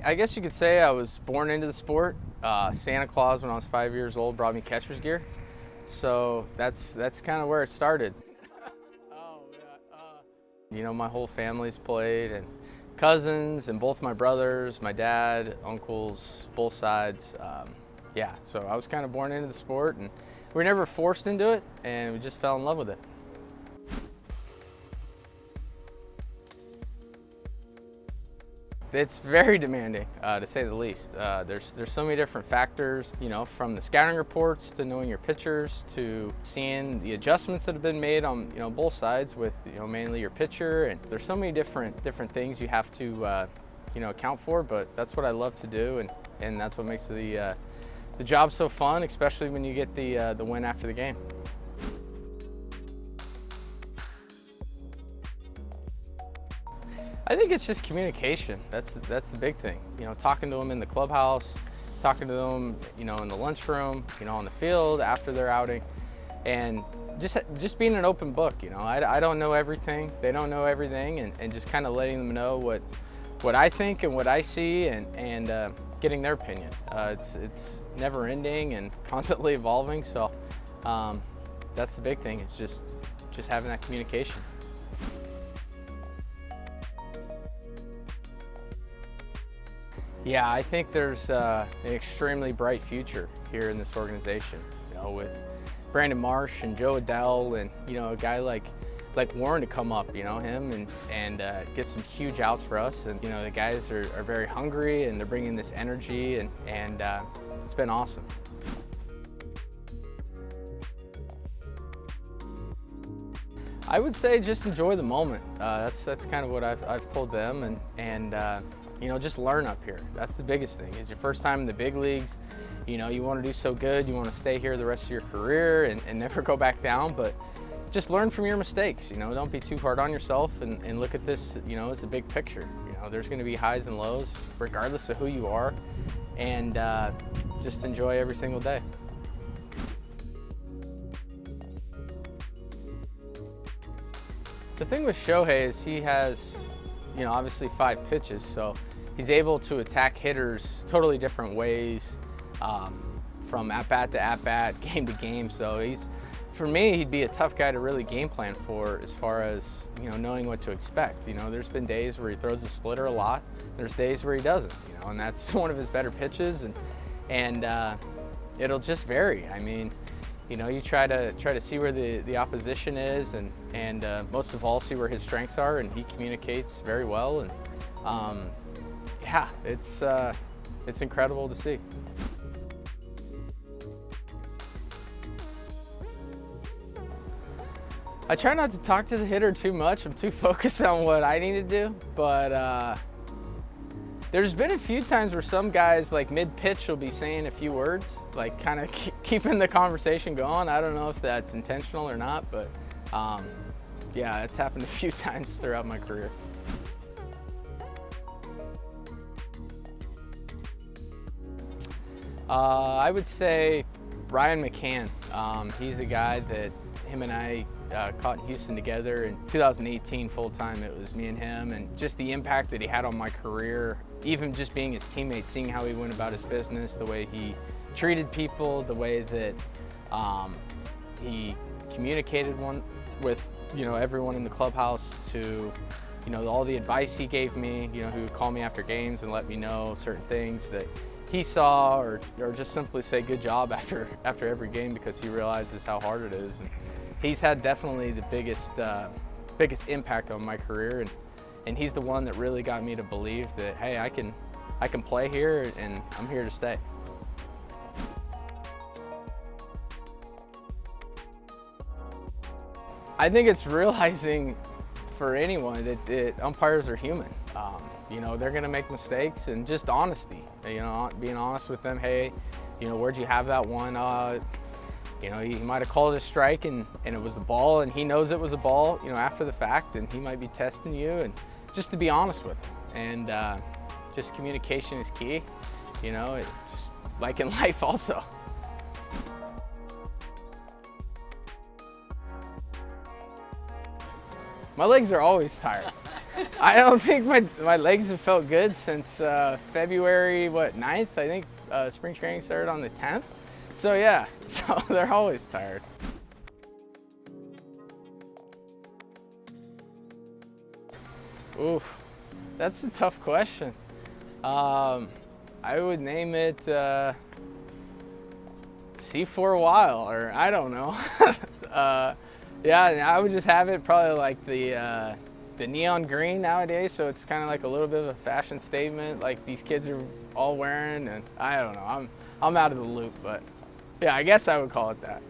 I guess you could say I was born into the sport. Santa Claus, when I was 5 years old, brought me catcher's gear. So that's kind of where it started. Oh, yeah. You know, my whole family's played, and cousins, and both my brothers, my dad, uncles, both sides. Yeah, so I was kind of born into the sport, and we were never forced into it, and we just fell in love with it. It's very demanding, to say the least. There's so many different factors, you know, from the scouting reports to knowing your pitchers to seeing the adjustments that have been made on, you know, both sides with, you know, mainly your pitcher. And there's so many different things you have to, you know, account for. But that's what I love to do, and that's what makes the job so fun, especially when you get the win after the game. I think it's just communication. That's the big thing. You know, talking to them in the clubhouse, talking to them, you know, in the lunchroom, you know, on the field after their outing, and just being an open book. You know, I don't know everything. They don't know everything, and just kind of letting them know what I think and what I see, and getting their opinion. It's never ending and constantly evolving. So that's the big thing. It's just having that communication. Yeah, I think there's an extremely bright future here in this organization. You know, with Brandon Marsh and Joe Adell, and you know, a guy like Warren to come up, you know, him and get some huge outs for us. And you know, the guys are very hungry, and they're bringing this energy, and it's been awesome. I would say just enjoy the moment. That's kind of what I've told them, and you know, just learn up here. That's the biggest thing. It's your first time in the big leagues. You know, you want to do so good. You want to stay here the rest of your career and never go back down. But just learn from your mistakes. You know, don't be too hard on yourself, and look at this, you know, as a big picture. You know, there's going to be highs and lows regardless of who you are, and just enjoy every single day. The thing with Shohei is he has, you know, obviously 5 pitches, so he's able to attack hitters totally different ways, from at-bat to at-bat, game to game. So for me, he'd be a tough guy to really game plan for, as far as, you know, knowing what to expect. You know, there's been days where he throws a splitter a lot. There's days where he doesn't, you know, and that's one of his better pitches, and it'll just vary. I mean, you know, you try to see where the opposition is, and most of all see where his strengths are, and he communicates very well, and yeah, it's incredible to see. I try not to talk to the hitter too much. I'm too focused on what I need to do, but there's been a few times where some guys, like mid-pitch, will be saying a few words, like kind of keeping the conversation going. I don't know if that's intentional or not, but yeah, it's happened a few times throughout my career. I would say Ryan McCann. He's a guy that him and I caught in Houston together in 2018 full-time. It was me and him, and just the impact that he had on my career, even just being his teammate, seeing how he went about his business, the way he treated people, the way that he communicated with, you know, everyone in the clubhouse, to, you know, all the advice he gave me, you know, he would call me after games and let me know certain things that he saw, or just simply say good job after every game, because he realizes how hard it is. And he's had definitely the biggest impact on my career, and he's the one that really got me to believe that, hey, I can play here, and I'm here to stay. I think it's realizing for anyone that umpires are human. You know, they're gonna make mistakes, and just honesty. You know, being honest with them. Hey, you know, where'd you have that one? You know, he might have called it a strike, and it was a ball, and he knows it was a ball, you know, after the fact, and he might be testing you, and just to be honest with him. And just communication is key. You know, just like in life also. My legs are always tired. I don't think my legs have felt good since February, 9th? I think spring training started on the 10th. So yeah, so they're always tired. Oof, that's a tough question. I would name it C for a while, or I don't know. Yeah, I would just have it probably like the neon green nowadays, so it's kind of like a little bit of a fashion statement like these kids are all wearing, and I don't know, I'm out of the loop, but yeah, I guess I would call it that.